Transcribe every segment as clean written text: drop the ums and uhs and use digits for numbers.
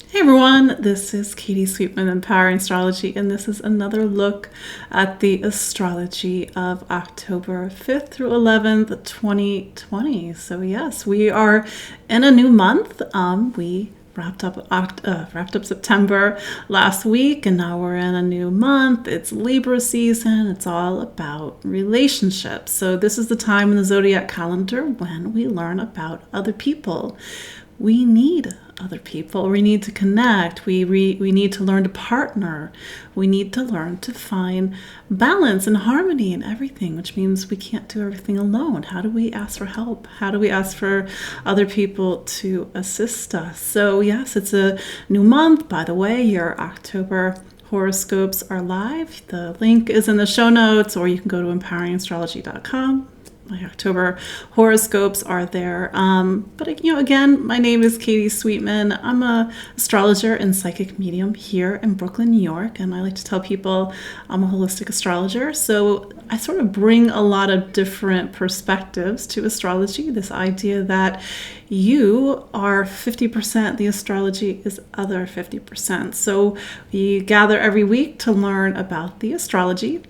Hey everyone, this is Katie Sweetman, Empowering Astrology, and this is another look at the astrology of October 5th through 11th, 2020. So yes, we are in a new month. We wrapped up September last week, and now we're in a new month. It's Libra season. It's all about relationships. So this is the time in the zodiac calendar when we learn about other people. We need other people. We need to connect. We need to learn to partner. We need to learn to find balance and harmony in everything, which means we can't do everything alone. How do we ask for help? How do we ask for other people to assist us? So yes, it's a new month. By the way, your October horoscopes are live. The link is in the show notes, or you can go to empoweringastrology.com. My October horoscopes are there. But again, my name is Katie Sweetman. I'm an astrologer and psychic medium here in Brooklyn, New York. And I like to tell people I'm a holistic astrologer. So I sort of bring a lot of different perspectives to astrology. This idea that you are 50%, the astrology is other 50%. So we gather every week to learn about the astrology.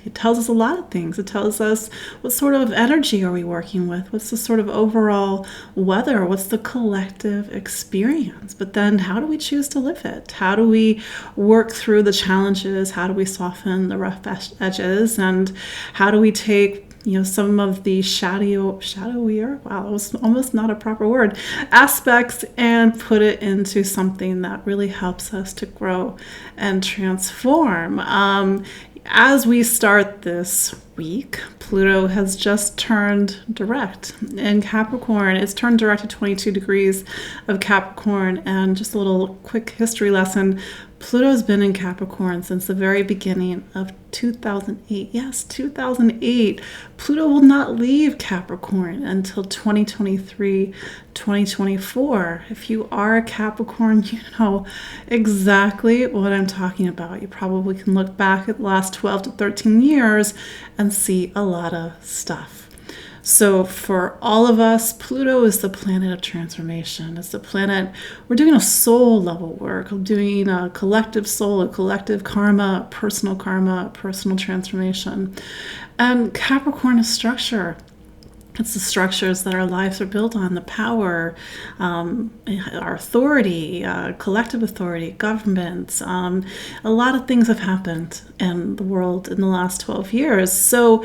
It tells us a lot of things. It tells us what sort of energy are we working with? What's the sort of overall weather? What's the collective experience? But then how do we choose to live it? How do we work through the challenges? How do we soften the rough edges? And how do we take some of the shadowier, wow, it was almost not a proper word, aspects and put it into something that really helps us to grow and transform. As we start this week, Pluto has just turned direct in Capricorn. It's turned direct at 22 degrees of Capricorn. And just a little quick history lesson. Pluto's been in Capricorn since the very beginning of 2008. Yes, 2008. Pluto will not leave Capricorn until 2023, 2024. If you are a Capricorn, you know exactly what I'm talking about. You probably can look back at the last 12 to 13 years and see a lot of stuff. So for all of us, Pluto is the planet of transformation. It's the planet, we're doing a soul level work. We're doing a collective soul, a collective karma, personal transformation. And Capricorn is structure. It's the structures that our lives are built on, the power, our authority, collective authority, governments. A lot of things have happened in the world in the last 12 years. So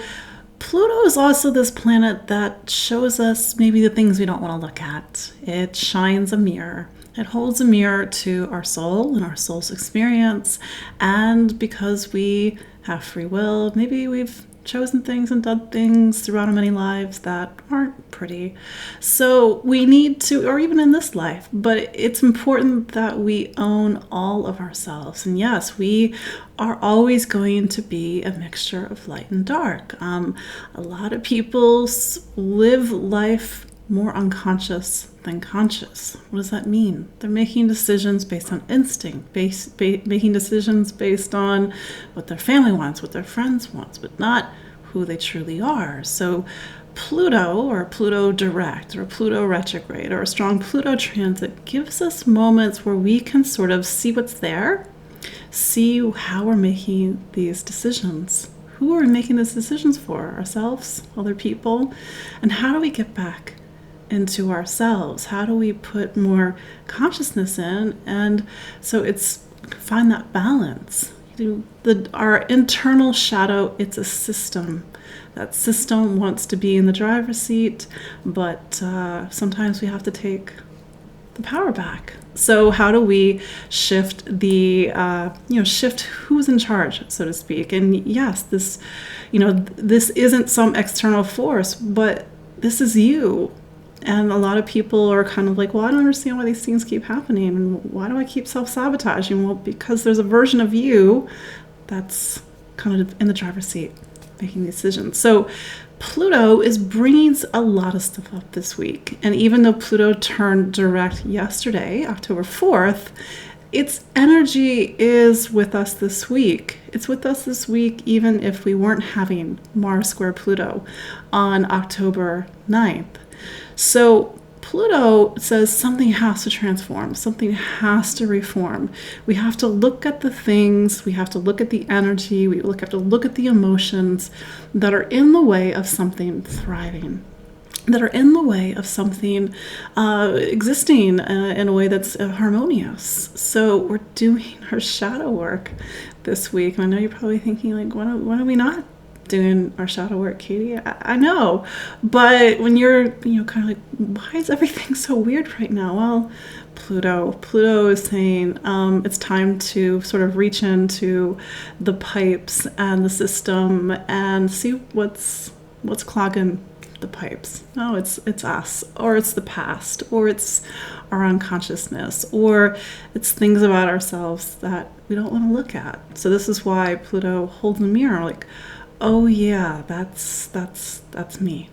Pluto is also this planet that shows us maybe the things we don't want to look at. It shines a mirror. It holds a mirror to our soul and our soul's experience. And because we have free will, maybe we've chosen things and done things throughout our many lives that aren't pretty. So we need to, or even in this life, but it's important that we own all of ourselves. And yes, we are always going to be a mixture of light and dark. A lot of people live life more unconscious than conscious. What does that mean? They're making decisions based on instinct, making decisions based on what their family wants, what their friends want, but not who they truly are. So Pluto, or Pluto direct, or Pluto retrograde, or a strong Pluto transit gives us moments where we can sort of see what's there, see how we're making these decisions. Who are we making these decisions for? Ourselves, other people? And how do we get back into ourselves? How do we put more consciousness in? And so it's find that balance. Our internal shadow, it's a system. That system wants to be in the driver's seat, but sometimes we have to take the power back. So how do we shift shift who's in charge, so to speak? And yes, this isn't some external force, but this is you. And a lot of people are kind of like, well, I don't understand why these things keep happening. And why do I keep self-sabotaging? Well, because there's a version of you that's kind of in the driver's seat making decisions. So Pluto is bringing a lot of stuff up this week. And even though Pluto turned direct yesterday, October 4th, its energy is with us this week. It's with us this week even if we weren't having Mars square Pluto on October 9th. So Pluto says something has to transform, something has to reform. We have to look at the things, we have to look at the energy, we have to look at the emotions that are in the way of something thriving, that are in the way of something existing in a way that's harmonious. So we're doing our shadow work this week. And I know you're probably thinking, like, when are we not doing our shadow work, Katie? I know, but when you're, kind of like, why is everything so weird right now? Well, Pluto is saying it's time to sort of reach into the pipes and the system and see what's clogging the pipes. No, it's us, or it's the past, or it's our unconsciousness, or it's things about ourselves that we don't want to look at. So this is why Pluto holds the mirror, like, oh yeah, that's me.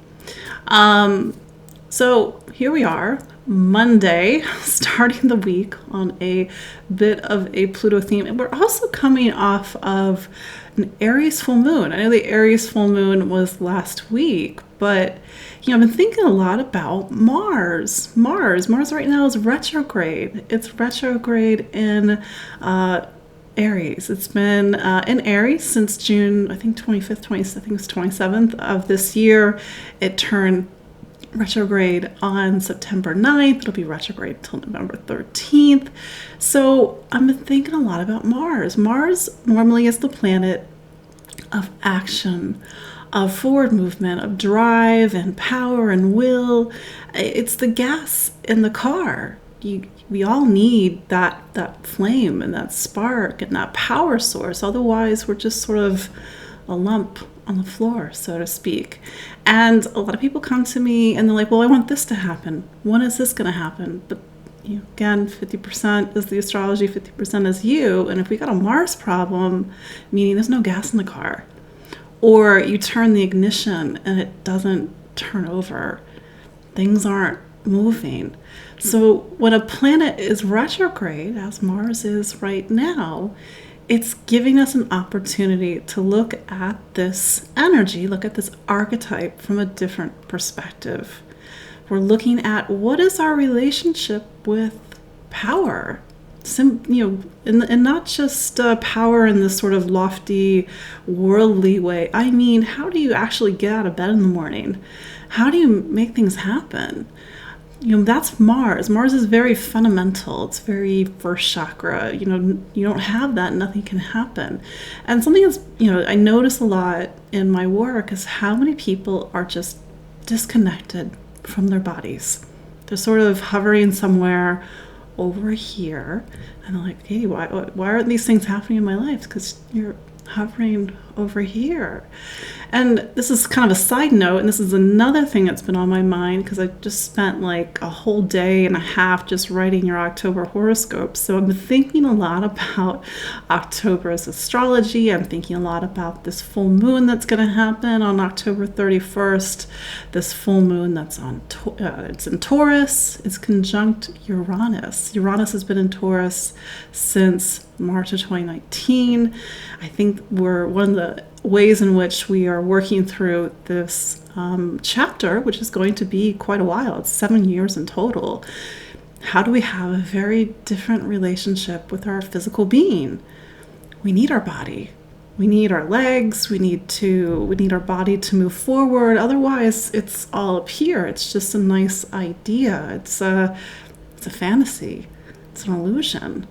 So here we are, Monday, starting the week on a bit of a Pluto theme. And we're also coming off of an Aries full moon. I know the Aries full moon was last week, but I've been thinking a lot about Mars. Mars right now is retrograde. It's retrograde in Aries. It's been in Aries since June, I think 27th of this year. It turned retrograde on September 9th. It'll be retrograde until November 13th. So I've been thinking a lot about Mars. Mars normally is the planet of action, of forward movement, of drive and power and will. It's the gas in the car. We all need that flame and that spark and that power source. Otherwise, we're just sort of a lump on the floor, so to speak. And a lot of people come to me and they're like, well, I want this to happen. When is this going to happen? But again, 50% is the astrology, 50% is you. And if we got a Mars problem, meaning there's no gas in the car, or you turn the ignition and it doesn't turn over, things aren't moving. So when a planet is retrograde, as Mars is right now, it's giving us an opportunity to look at this energy, look at this archetype from a different perspective. We're looking at what is our relationship with power, and not just power in this sort of lofty, worldly way. I mean, how do you actually get out of bed in the morning? How do you make things happen? That's Mars. Mars is very fundamental. It's very first chakra. You don't have that, nothing can happen. And something that's, I notice a lot in my work is how many people are just disconnected from their bodies. They're sort of hovering somewhere over here. And they're like, hey, why aren't these things happening in my life? Because you're hovering over here. And this is kind of a side note, and this is another thing that's been on my mind because I just spent like a whole day and a half just writing your October horoscope. So I'm thinking a lot about October's astrology. I'm thinking a lot about this full moon that's going to happen on October 31st. This full moon that's it's in Taurus. It's conjunct Uranus. Uranus has been in Taurus since March of 2019. I think we're one of the ways in which we are working through this chapter, which is going to be quite a while. It's 7 years in total. How do we have a very different relationship with our physical being? We need our body. We need our legs. We need our body to move forward. Otherwise, it's all up here. It's just a nice idea. It's a fantasy. It's an illusion.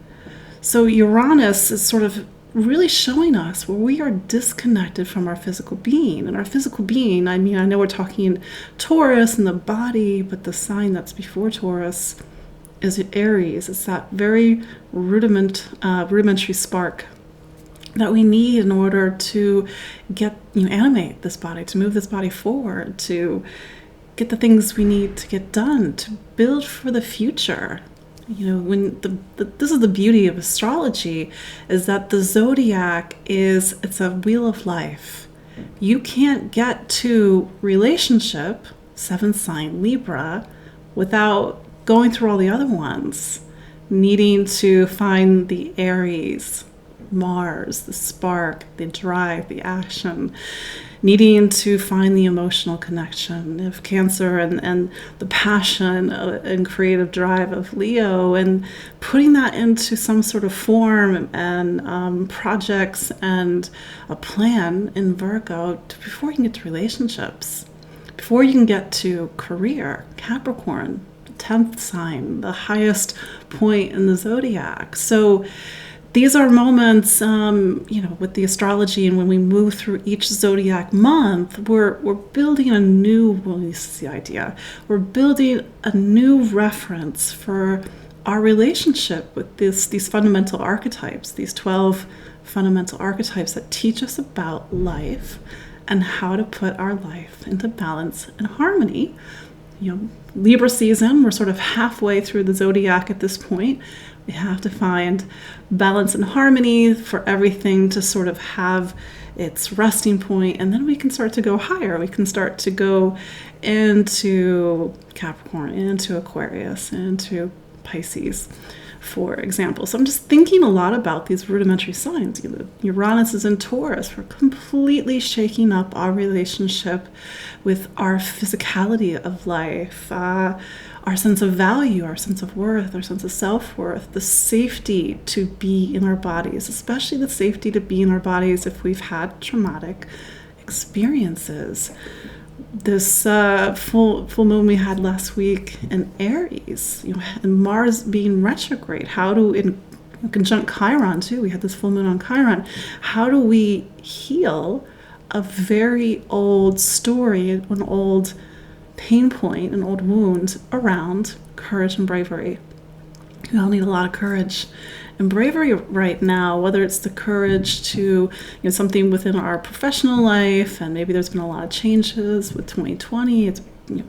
So Uranus is sort of really showing us where we are disconnected from our physical being. And our physical being, I know we're talking Taurus and the body, but the sign that's before Taurus is Aries. It's that very rudimentary spark that we need in order to animate this body, to move this body forward, to get the things we need to get done, to build for the future. This is the beauty of astrology, is that the zodiac it's a wheel of life. You can't get to relationship, 7th sign Libra, without going through all the other ones, needing to find the Aries, Mars, the spark, the drive, the action. needing to find the emotional connection of Cancer, and the passion and creative drive of Leo, and putting that into some sort of form and projects and a plan in Virgo before you can get to relationships, before you can get to career, Capricorn, 10th sign, the highest point in the zodiac. So these are moments, with the astrology, and when we move through each zodiac month, we're building a new, well, this is the idea, we're building a new reference for our relationship with these fundamental archetypes, these 12 fundamental archetypes that teach us about life and how to put our life into balance and harmony. Libra season, we're sort of halfway through the zodiac at this point. We have to find balance and harmony for everything to sort of have its resting point, and then we can start to go higher. We can start to go into Capricorn, into Aquarius, into Pisces, for example. So I'm just thinking a lot about these rudimentary signs. Uranus is in Taurus. We're completely shaking up our relationship with our physicality of life, our sense of value, our sense of worth, our sense of self-worth, the safety to be in our bodies, especially the safety to be in our bodies if we've had traumatic experiences. This full moon we had last week in Aries, and Mars being retrograde, in conjunct Chiron too, we had this full moon on Chiron. How do we heal a very old story, an old pain point, an old wound around courage and bravery? We all need a lot of courage and bravery right now, whether it's the courage to, something within our professional life, and maybe there's been a lot of changes with 2020. It's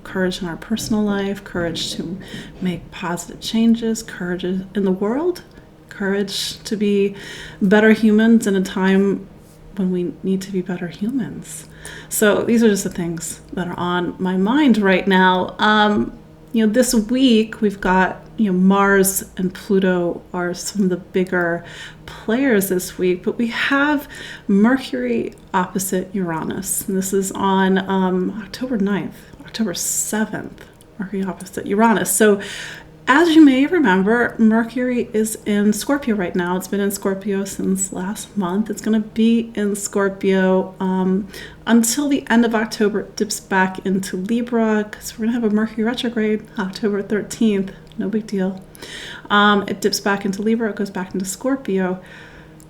courage in our personal life, courage to make positive changes, courage in the world, courage to be better humans in a time when we need to be better humans. So these are just the things that are on my mind right now. This week we've got, Mars and Pluto are some of the bigger players this week, but we have Mercury opposite Uranus. And this is on October 9th, October 7th, Mercury opposite Uranus. So as you may remember, Mercury is in Scorpio right now. It's been in Scorpio since last month. It's going to be in Scorpio until the end of October. It dips back into Libra because we're going to have a Mercury retrograde October 13th. No big deal. It dips back into Libra. It goes back into Scorpio.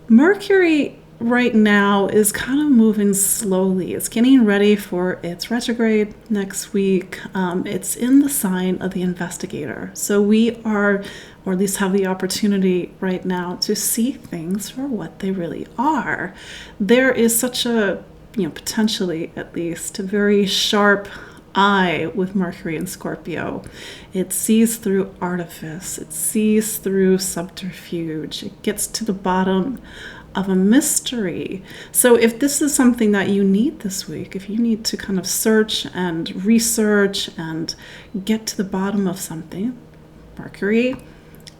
Mercury right now is kind of moving slowly. It's getting ready for its retrograde next week. It's in the sign of the investigator. So we are, or at least have the opportunity right now to see things for what they really are. There is such a, potentially at least, a very sharp eye with Mercury in Scorpio. It sees through artifice. It sees through subterfuge. It gets to the bottom of a mystery. So if this is something that you need this week, if you need to kind of search and research and get to the bottom of something, Mercury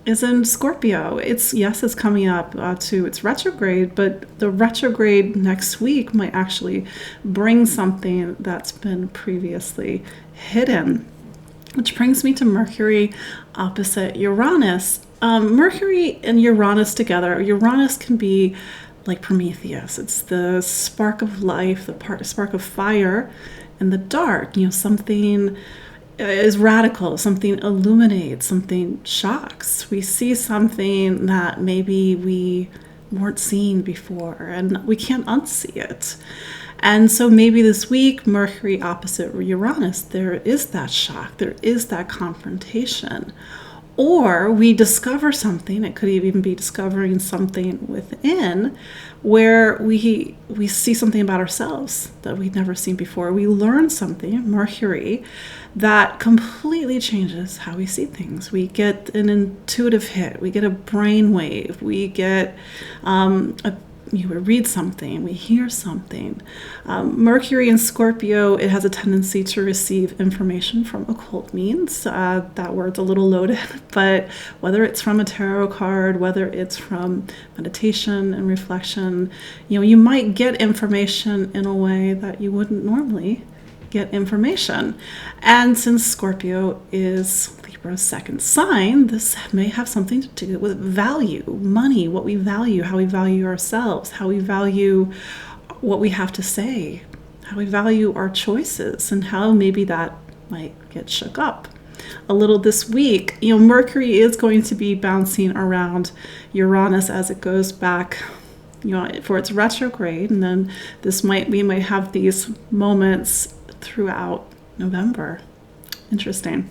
is in Scorpio. It's coming up to its retrograde, but the retrograde next week might actually bring something that's been previously hidden. Which brings me to Mercury opposite Uranus. Mercury and Uranus together. Uranus can be like Prometheus. It's the spark of life, the spark of fire in the dark. Something is radical, something illuminates, something shocks. We see something that maybe we weren't seeing before, and we can't unsee it. And so maybe this week, Mercury opposite Uranus, there is that shock, there is that confrontation. Or we discover something, it could even be discovering something within, where we see something about ourselves that we'd never seen before. We learn something, Mercury, that completely changes how we see things. We get an intuitive hit, we get a brain wave, we get read something, we hear something. Mercury in Scorpio, it has a tendency to receive information from occult means. That word's a little loaded, but whether it's from a tarot card, whether it's from meditation and reflection, you might get information in a way that you wouldn't normally get information. And since Scorpio is Libra's second sign, this may have something to do with value, money, what we value, how we value ourselves, how we value what we have to say, how we value our choices, and how maybe that might get shook up a little this week. Mercury is going to be bouncing around Uranus as it goes back for its retrograde, and then we might have these moments throughout November. Interesting.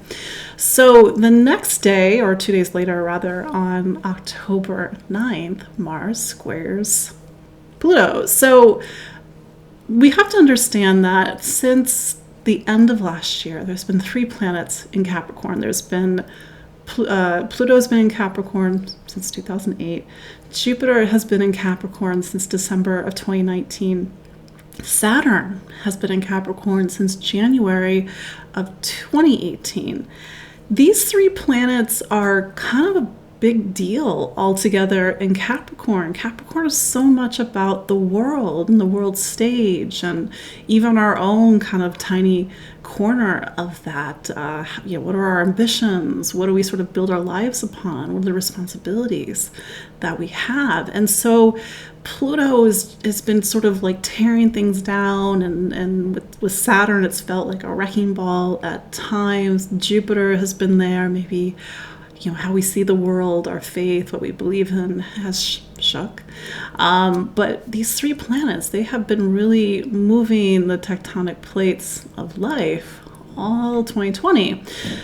So the next day, or 2 days later rather, on October 9th, Mars squares Pluto. So we have to understand that since the end of last year, there's been 3 planets in Capricorn. There's been Pluto's been in Capricorn since 2008. Jupiter has been in Capricorn since December of 2019. Saturn has been in Capricorn since January of 2018. These 3 planets are kind of a big deal altogether in Capricorn. Capricorn is so much about the world and the world stage, and even our own kind of tiny corner of that. What are our ambitions? What do we sort of build our lives upon? What are the responsibilities that we have? And so Pluto has been sort of like tearing things down, and with Saturn, it's felt like a wrecking ball at times. Jupiter has been there, maybe how we see the world, our faith, what we believe in has shook. But these 3 planets, they have been really moving the tectonic plates of life all 2020.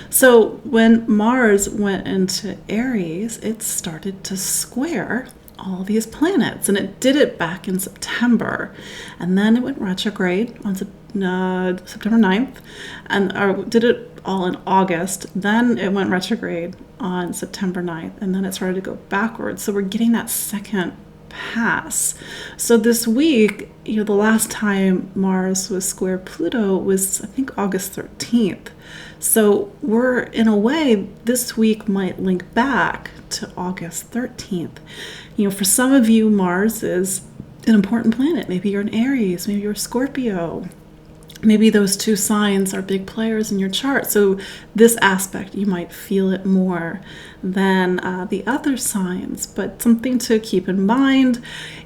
So when Mars went into Aries, it started to square all these planets, and it did it back in September, and then it went retrograde on September 9th, and did it all in August. Then it went retrograde on September 9th, and then it started to go backwards. So we're getting that second pass. So this week, the last time Mars was square Pluto was, I think, August 13th. So we're, in a way, this week might link back to August 13th. For some of you, Mars is an important planet. Maybe you're an Aries, maybe you're a Scorpio. Maybe those 2 signs are big players in your chart. So this aspect, you might feel it more than the other signs. But something to keep in mind,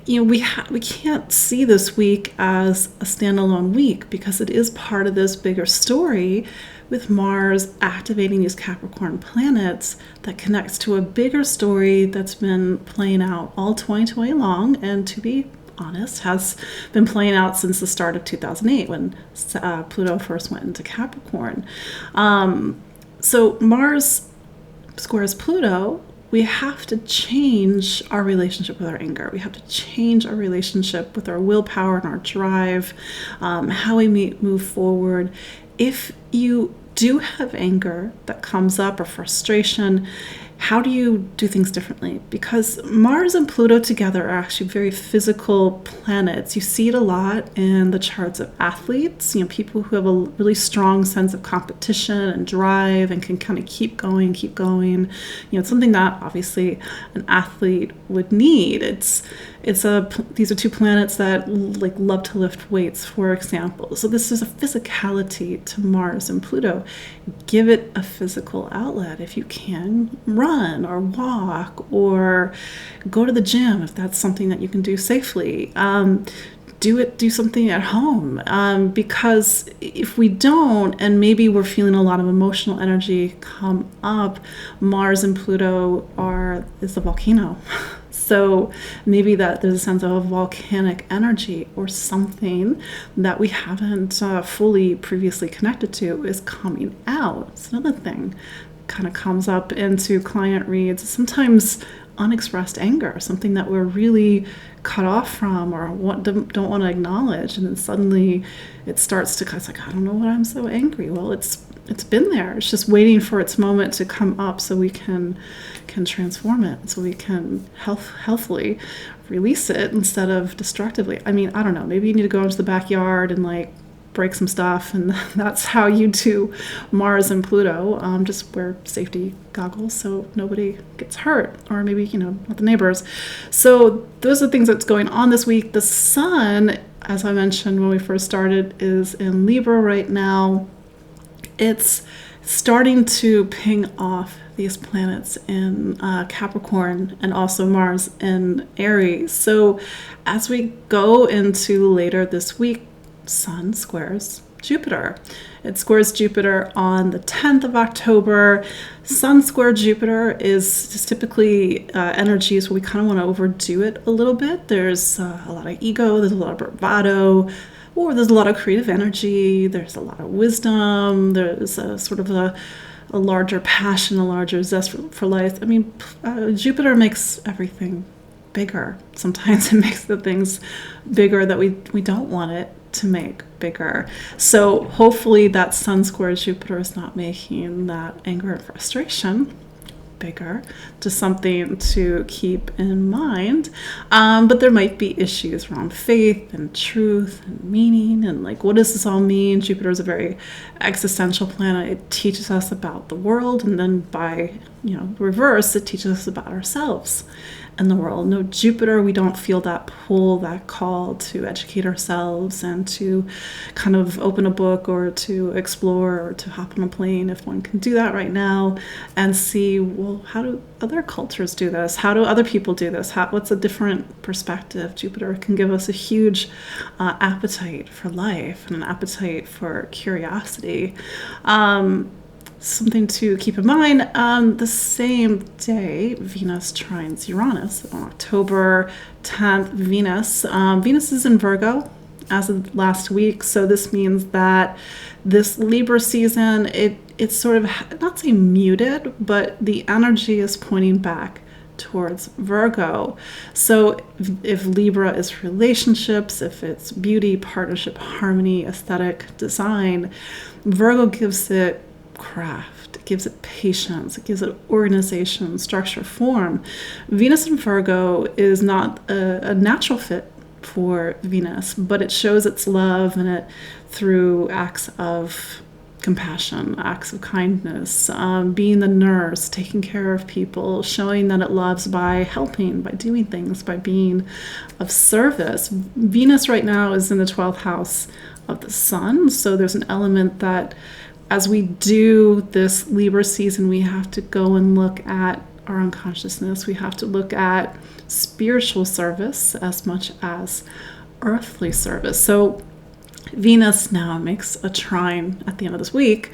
we can't see this week as a standalone week, because it is part of this bigger story with Mars activating these Capricorn planets that connects to a bigger story that's been playing out all 2020 long, and to be honest, has been playing out since the start of 2008 when Pluto first went into Capricorn. So Mars squares Pluto. We have to change our relationship with our anger. We have to change our relationship with our willpower and our drive, how we move forward. If you do have anger that comes up, or frustration, how do you do things differently? Because Mars and Pluto together are actually very physical planets. You see it a lot in the charts of athletes, people who have a really strong sense of competition and drive and can kind of keep going. It's something that obviously an athlete would need. These are 2 planets that love to lift weights, for example. So this is a physicality to Mars and Pluto. Give it a physical outlet if you can. Run or walk or go to the gym if that's something that you can do safely. Do something at home, because if we don't, and maybe we're feeling a lot of emotional energy come up, Mars and Pluto is a volcano. So maybe that there's a sense of a volcanic energy or something that we haven't fully previously connected to is coming out. It's another thing kind of comes up into client reads. Sometimes unexpressed anger, something that we're really cut off from or don't want to acknowledge, and then suddenly it starts to, it's like, I don't know why I'm so angry. Well, it's it's been there. It's just waiting for its moment to come up so we can transform it, so we can healthfully release it instead of destructively. I mean, I don't know. Maybe you need to go into the backyard and like break some stuff, and that's how you do Mars and Pluto. Just wear safety goggles so nobody gets hurt, or maybe, not the neighbors. So those are the things that's going on this week. The sun, as I mentioned when we first started, is in Libra right now. It's starting to ping off these planets in Capricorn, and also Mars in Aries. So as we go into later this week, Sun squares Jupiter. It squares Jupiter on the 10th of October. Sun square Jupiter is just typically energies where we kind of want to overdo it a little bit. There's a lot of ego, there's a lot of bravado, or there's a lot of creative energy, there's a lot of wisdom, there's a sort of a larger passion, a larger zest for life. I mean, Jupiter makes everything bigger. Sometimes it makes the things bigger that we don't want it to make bigger. So hopefully that Sun square Jupiter is not making that anger and frustration bigger, just something to keep in mind. But there might be issues around faith and truth and meaning, and like, what does this all mean? Jupiter is a very existential planet. It teaches us about the world, and then by reverse, it teaches us about ourselves and the world. No Jupiter, we don't feel that pull, that call to educate ourselves and to kind of open a book or to explore or to hop on a plane, if one can do that right now, and see, well, how do other cultures do this? How do other people do this? What's a different perspective? Jupiter can give us a huge appetite for life and an appetite for curiosity. Something to keep in mind, the same day, Venus trines Uranus on October 10th. Venus is in Virgo as of last week, so this means that this Libra season, it's sort of, not say muted, but the energy is pointing back towards Virgo. So if Libra is relationships, if it's beauty, partnership, harmony, aesthetic, design, Virgo gives it craft, it gives it patience, it gives it organization, structure, form. Venus in Virgo is not a natural fit for Venus, but it shows its love in it through acts of compassion, acts of kindness, being the nurse, taking care of people, showing that it loves by helping, by doing things, by being of service. Venus right now is in the 12th house of the sun, so there's an element that as we do this Libra season, we have to go and look at our unconsciousness. We have to look at spiritual service as much as earthly service. So Venus now makes a trine at the end of this week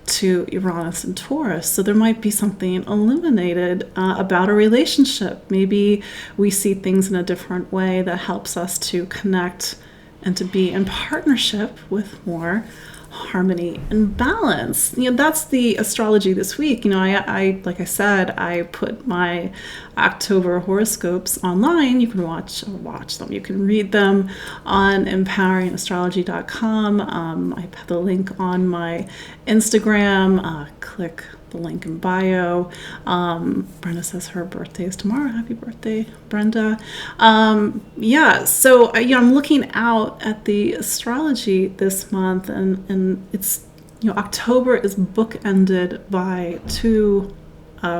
to Uranus and Taurus. So there might be something illuminated about a relationship. Maybe we see things in a different way that helps us to connect and to be in partnership with more harmony and balance. That's the astrology this week. I like I said, I put my October horoscopes online. You can watch them. You can read them on empoweringastrology.com. I have the link on my Instagram. Click the link in bio. Brenda says her birthday is tomorrow. Happy birthday, Brenda. So I'm looking out at the astrology this month, and it's October is bookended by two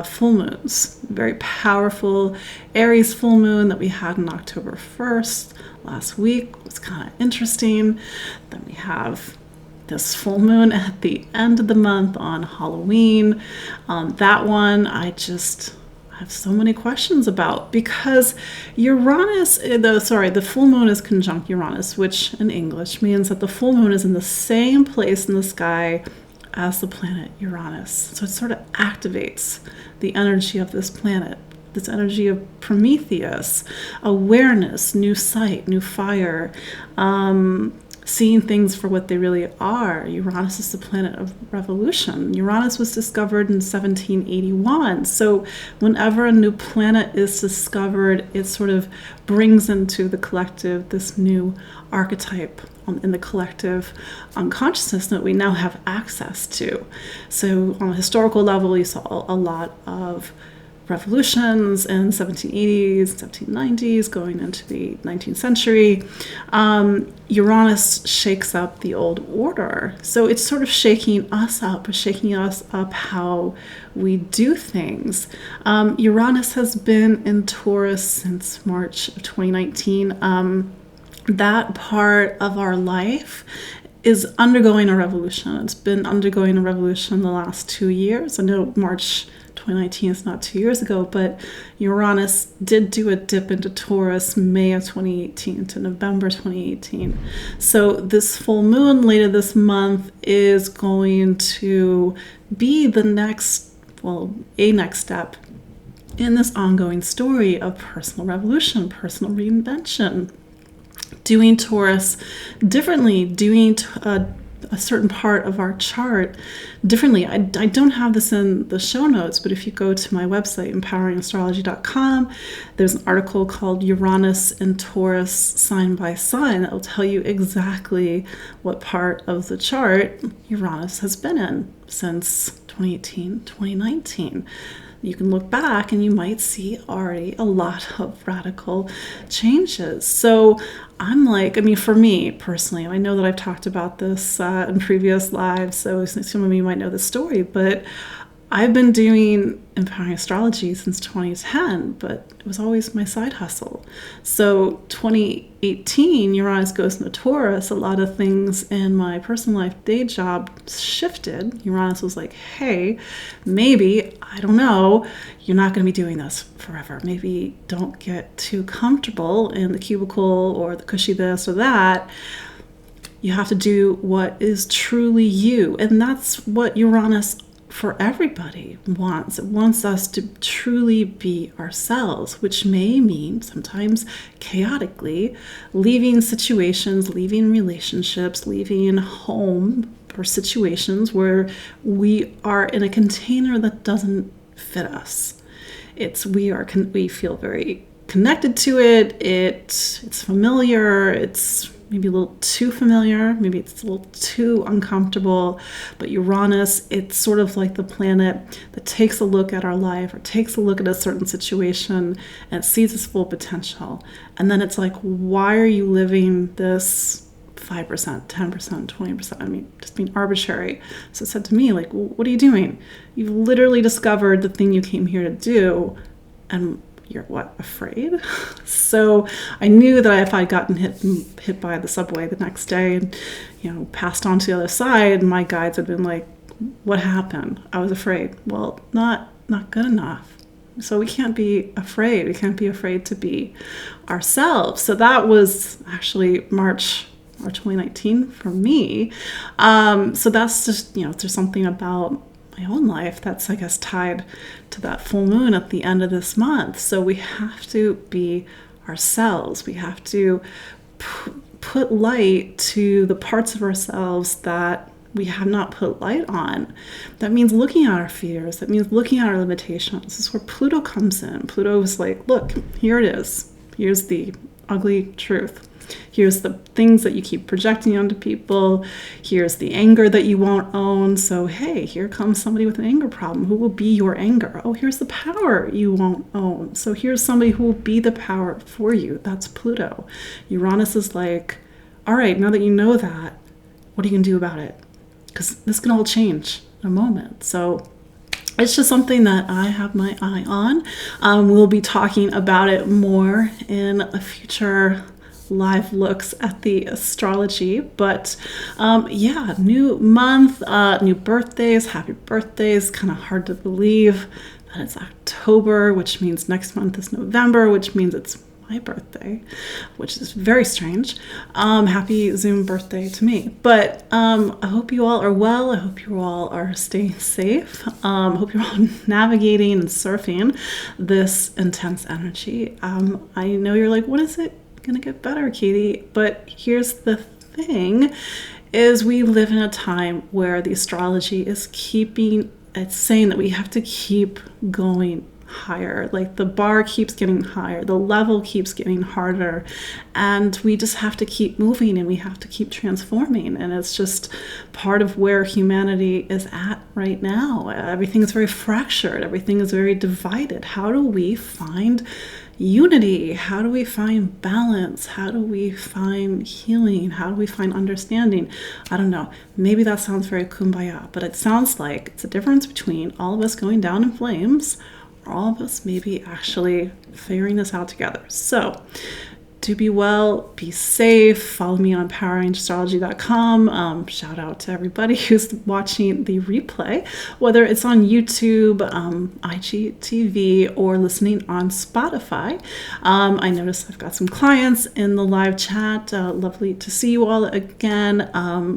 full moons. Very powerful Aries full moon that we had on October 1st last week. It was kind of interesting. Then we have this full moon at the end of the month on Halloween. That one I have so many questions about, because the full moon is conjunct Uranus, which in English means that the full moon is in the same place in the sky as the planet Uranus. So it sort of activates the energy of this planet, this energy of Prometheus, awareness, new sight, new fire, seeing things for what they really are. Uranus is the planet of revolution. Uranus was discovered in 1781. So whenever a new planet is discovered, it sort of brings into the collective this new archetype in the collective unconsciousness that we now have access to. So on a historical level, you saw a lot of revolutions in 1780s, 1790s, going into the 19th century. Uranus shakes up the old order. So it's sort of shaking us up how we do things. Uranus has been in Taurus since March of 2019. That part of our life is undergoing a revolution. It's been undergoing a revolution the last 2 years. I know March 2019 is not 2 years ago, but Uranus did do a dip into Taurus May of 2018 to November 2018. So this full moon later this month is going to be a next step in this ongoing story of personal revolution, personal reinvention, doing Taurus differently, doing a certain part of our chart differently. I don't have this in the show notes, but if you go to my website, empoweringastrology.com, there's an article called Uranus and Taurus Sign by Sign that will tell you exactly what part of the chart Uranus has been in since 2018, 2019. You can look back and you might see already a lot of radical changes. So I'm like, for me personally, I know that I've talked about this in previous lives, so some of you might know the story, but I've been doing Empowering Astrology since 2010, but it was always my side hustle. So 2018, Uranus goes into Taurus. A lot of things in my personal life day job shifted. Uranus was like, hey, maybe, I don't know, you're not going to be doing this forever. Maybe don't get too comfortable in the cubicle or the cushy this or that. You have to do what is truly you. And that's what Uranus for everybody wants. It wants us to truly be ourselves, which may mean sometimes chaotically leaving situations, leaving relationships, leaving home or situations where we are in a container that doesn't fit us. We feel very connected to it. It's familiar. It's maybe a little too familiar, maybe it's a little too uncomfortable, but Uranus, it's sort of like the planet that takes a look at our life or takes a look at a certain situation and sees its full potential. And then it's like, why are you living this 5%, 10%, 20%? Just being arbitrary. So it said to me, like, well, what are you doing? You've literally discovered the thing you came here to do, and you're afraid? So I knew that if I'd gotten hit by the subway the next day and, passed on to the other side, my guides had been like, what happened? I was afraid. Well, not good enough. So we can't be afraid. We can't be afraid to be ourselves. So that was actually March 2019 for me. So that's just, there's something about my own life that's, I guess, tied to that full moon at the end of this month. So we have to be ourselves. We have to put light to the parts of ourselves that we have not put light on. That means looking at our fears. That means looking at our limitations. This is where Pluto comes in. Pluto is like, look, here it is. Here's the ugly truth. Here's the things that you keep projecting onto people. Here's the anger that you won't own. So, hey, here comes somebody with an anger problem. Who will be your anger? Oh, here's the power you won't own. So here's somebody who will be the power for you. That's Pluto. Uranus is like, all right, now that you know that, what are you going to do about it? Because this can all change in a moment. So it's just something that I have my eye on. We'll be talking about it more in a future live looks at the astrology, but new month, new birthdays, happy birthdays. Kind of hard to believe that it's October, which means next month is November, which means it's my birthday, which is very strange. Happy Zoom birthday to me. But I hope you all are well. I hope you all are staying safe. I hope you're all navigating and surfing this intense energy. I know you're like, what is it gonna get better, Katie? But here's the thing, is we live in a time where the astrology is it's saying that we have to keep going higher. Like the bar keeps getting higher, the level keeps getting harder, and we just have to keep moving and we have to keep transforming. And it's just part of where humanity is at right now. Everything is very fractured, everything is very divided. How do we find unity? How do we find balance? How do we find healing? How do we find understanding? I don't know. Maybe that sounds very kumbaya, but it sounds like it's a difference between all of us going down in flames or all of us maybe actually figuring this out together. So do be well, be safe. Follow me on poweringastrology.com. Shout out to everybody who's watching the replay, whether it's on YouTube, IGTV, or listening on Spotify. I noticed I've got some clients in the live chat. Lovely to see you all again.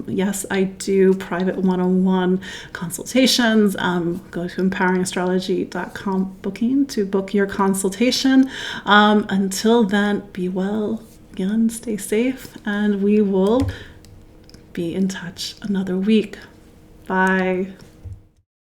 Yes, I do private one-on-one consultations. Go to empoweringastrology.com booking to book your consultation. Until then, be well. Again, stay safe, and we will be in touch another week. Bye.